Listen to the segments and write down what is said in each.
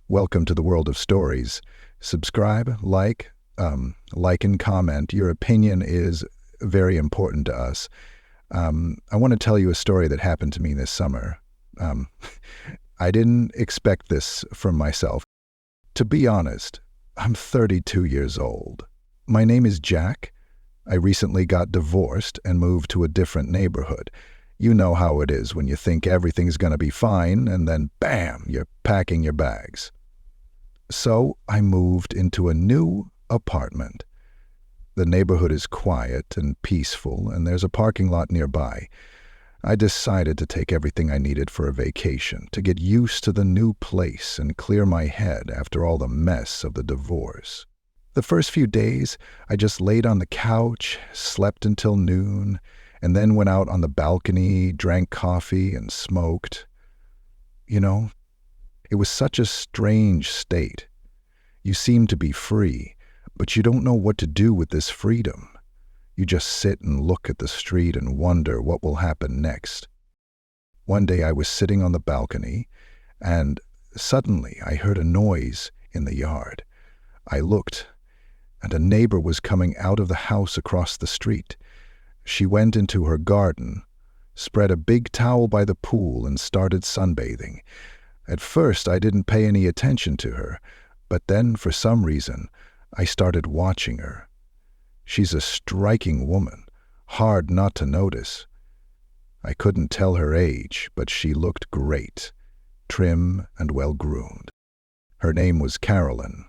Welcome to the world of stories. Subscribe, like and comment. Your opinion is very important to us. I want to tell you a story that happened to me this summer. Um, I didn't expect this from myself. To be honest, I'm 32 years old. My name is Jack. I recently got divorced and moved to a different neighborhood. You know how it is when you think everything's going to be fine, and then bam, you're packing your bags. So I moved into a new apartment. The neighborhood is quiet and peaceful, and there's a parking lot nearby. I decided to take everything I needed for a vacation, to get used to the new place and clear my head after all the mess of the divorce. The first few days, I just laid on the couch, slept until noon, and then went out on the balcony, drank coffee, and smoked. You know, it was such a strange state. You seem to be free, but you don't know what to do with this freedom. You just sit and look at the street and wonder what will happen next. One day I was sitting on the balcony, and suddenly I heard a noise in the yard. I looked, and a neighbor was coming out of the house across the street. She went into her garden, spread a big towel by the pool, and started sunbathing. At first, I didn't pay any attention to her, but then, for some reason, I started watching her. She's a striking woman, hard not to notice. I couldn't tell her age, but she looked great, trim and well-groomed. Her name was Carolyn,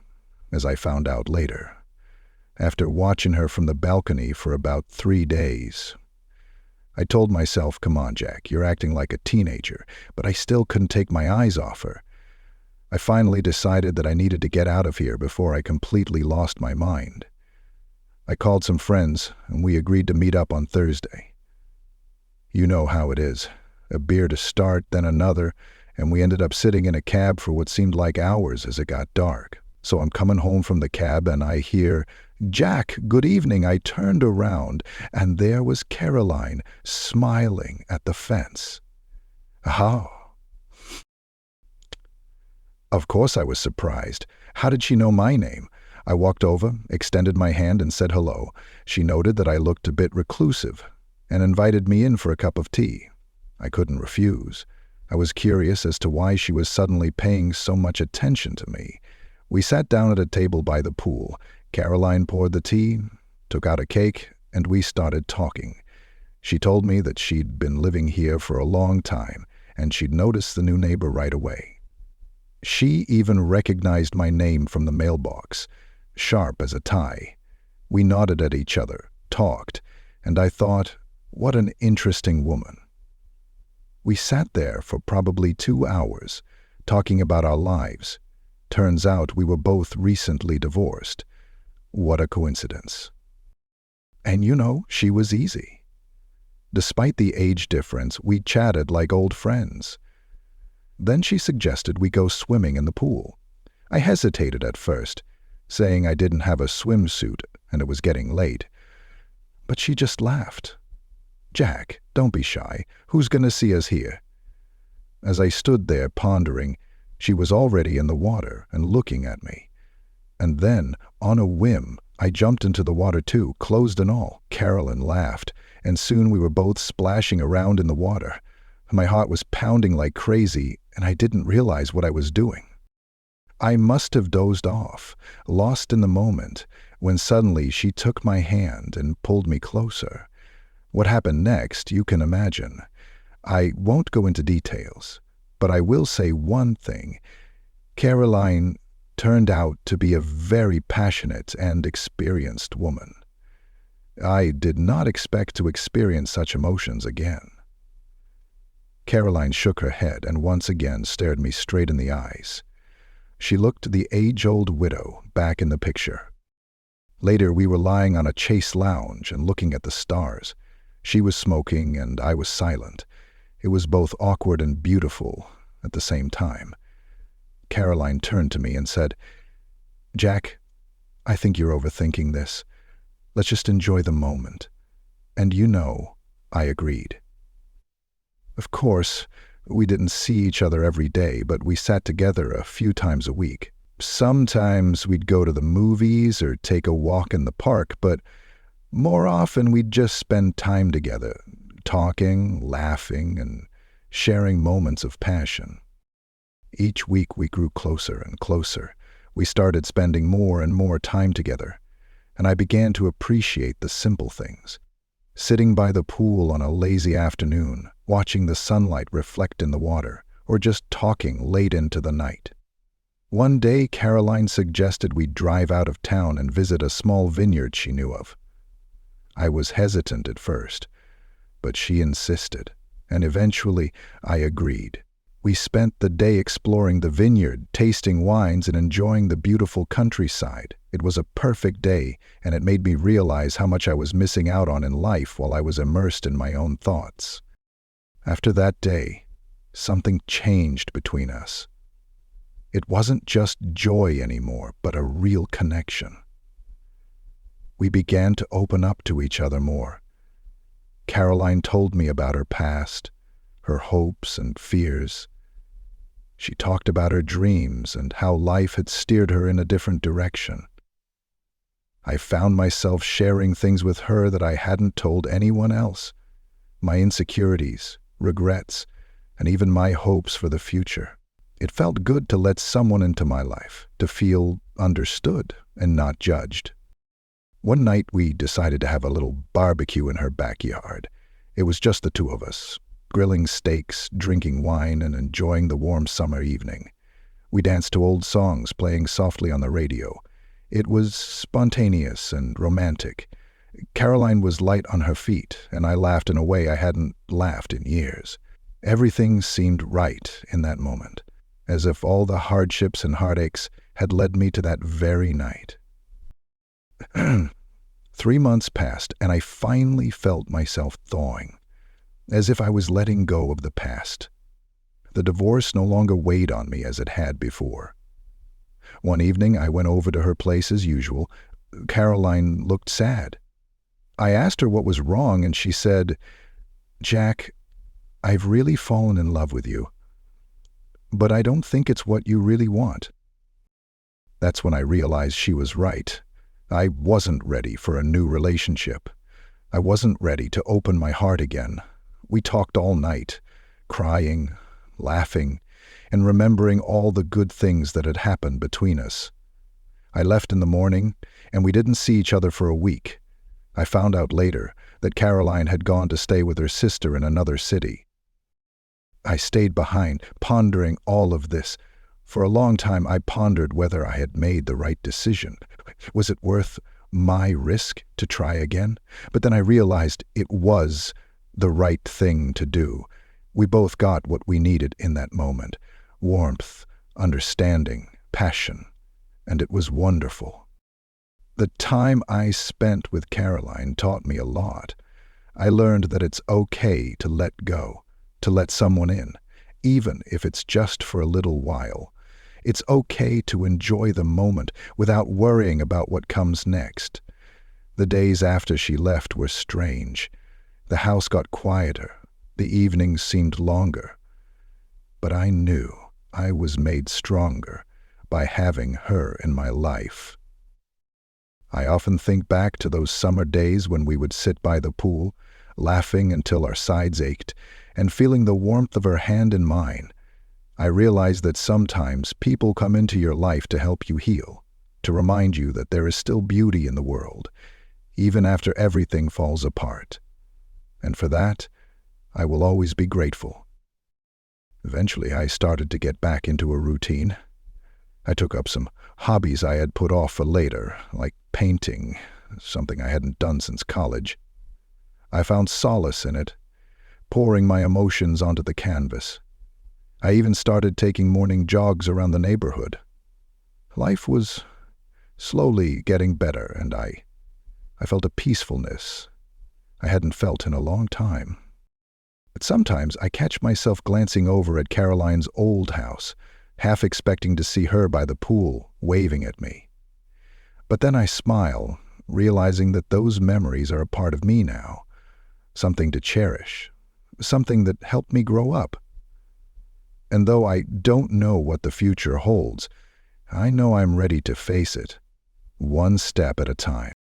as I found out later, after watching her from the balcony for about 3 days. I told myself, come on, Jack, you're acting like a teenager, but I still couldn't take my eyes off her. I finally decided that I needed to get out of here before I completely lost my mind. I called some friends, and we agreed to meet up on Thursday. You know how it is. A beer to start, then another, and we ended up sitting in a cab for what seemed like hours as it got dark. So I'm coming home from the cab, and I hear, "Jack, good evening." I turned around, and there was Caroline, smiling at the fence. Oh. Of course I was surprised. How did she know my name? I walked over, extended my hand, and said hello. She noted that I looked a bit reclusive and invited me in for a cup of tea. I couldn't refuse. I was curious as to why she was suddenly paying so much attention to me. We sat down at a table by the pool. Caroline poured the tea, took out a cake, and we started talking. She told me that she'd been living here for a long time, and she'd noticed the new neighbor right away. She even recognized my name from the mailbox, sharp as a tie. We nodded at each other, talked, and I thought, what an interesting woman. We sat there for probably 2 hours, talking about our lives. Turns out we were both recently divorced. What a coincidence. And she was easy. Despite the age difference, we chatted like old friends. Then she suggested we go swimming in the pool. I hesitated at first, saying I didn't have a swimsuit and it was getting late. But she just laughed. "Jack, don't be shy. Who's going to see us here?" As I stood there pondering, she was already in the water and looking at me. And then, on a whim, I jumped into the water too, clothes and all. Carolyn laughed, and soon we were both splashing around in the water. My heart was pounding like crazy, and I didn't realize what I was doing. I must have dozed off, lost in the moment, when suddenly she took my hand and pulled me closer. What happened next, you can imagine. I won't go into details, but I will say one thing. Caroline turned out to be a very passionate and experienced woman. I did not expect to experience such emotions again. Caroline shook her head and once again stared me straight in the eyes. She looked the age-old widow back in the picture. Later, we were lying on a chase lounge and looking at the stars. She was smoking and I was silent. It was both awkward and beautiful at the same time. Caroline turned to me and said, "Jack, I think you're overthinking this. Let's just enjoy the moment." And I agreed. Of course, We didn't see each other every day, but we sat together a few times a week. Sometimes we'd go to the movies or take a walk in the park, but more often we'd just spend time together, talking, laughing, and sharing moments of passion. Each week we grew closer and closer. We started spending more and more time together, and I began to appreciate the simple things. Sitting by the pool on a lazy afternoon, watching the sunlight reflect in the water, or just talking late into the night. One day, Caroline suggested we drive out of town and visit a small vineyard she knew of. I was hesitant at first, but she insisted, and eventually I agreed. We spent the day exploring the vineyard, tasting wines, and enjoying the beautiful countryside. It was a perfect day, and it made me realize how much I was missing out on in life while I was immersed in my own thoughts. After that day, something changed between us. It wasn't just joy anymore, but a real connection. We began to open up to each other more. Caroline told me about her past, her hopes and fears. She talked about her dreams and how life had steered her in a different direction. I found myself sharing things with her that I hadn't told anyone else. My insecurities, regrets, and even my hopes for the future. It felt good to let someone into my life, to feel understood and not judged. One night we decided to have a little barbecue in her backyard. It was just the two of us, grilling steaks, drinking wine, and enjoying the warm summer evening. We danced to old songs playing softly on the radio. It was spontaneous and romantic. Caroline was light on her feet, and I laughed in a way I hadn't laughed in years. Everything seemed right in that moment, as if all the hardships and heartaches had led me to that very night. 3 months passed, and I finally felt myself thawing, as if I was letting go of the past. The divorce no longer weighed on me as it had before. One evening, I went over to her place as usual. Caroline looked sad. I asked her what was wrong, and she said, "Jack, I've really fallen in love with you, but I don't think it's what you really want." That's when I realized she was right. I wasn't ready for a new relationship. I wasn't ready to open my heart again. We talked all night, crying, laughing, and remembering all the good things that had happened between us. I left in the morning, and we didn't see each other for a week. I found out later that Caroline had gone to stay with her sister in another city. I stayed behind, pondering all of this. For a long time, I pondered whether I had made the right decision. Was it worth my risk to try again? But then I realized it was the right thing to do. We both got what we needed in that moment: warmth, understanding, passion, and it was wonderful. The time I spent with Caroline taught me a lot. I learned that it's okay to let go, to let someone in, even if it's just for a little while. It's okay to enjoy the moment without worrying about what comes next. The days after she left were strange. The house got quieter. The evenings seemed longer. But I knew I was made stronger by having her in my life. I often think back to those summer days when we would sit by the pool, laughing until our sides ached, and feeling the warmth of her hand in mine. I realize that sometimes people come into your life to help you heal, to remind you that there is still beauty in the world, even after everything falls apart. And for that, I will always be grateful. Eventually, I started to get back into a routine. I took up some hobbies I had put off for later, like painting, something I hadn't done since college. I found solace in it, pouring my emotions onto the canvas. I even started taking morning jogs around the neighborhood. Life was slowly getting better, and I felt a peacefulness I hadn't felt in a long time. But sometimes I catch myself glancing over at Caroline's old house, half expecting to see her by the pool, waving at me. But then I smile, realizing that those memories are a part of me now, something to cherish, something that helped me grow up. And though I don't know what the future holds, I know I'm ready to face it, one step at a time.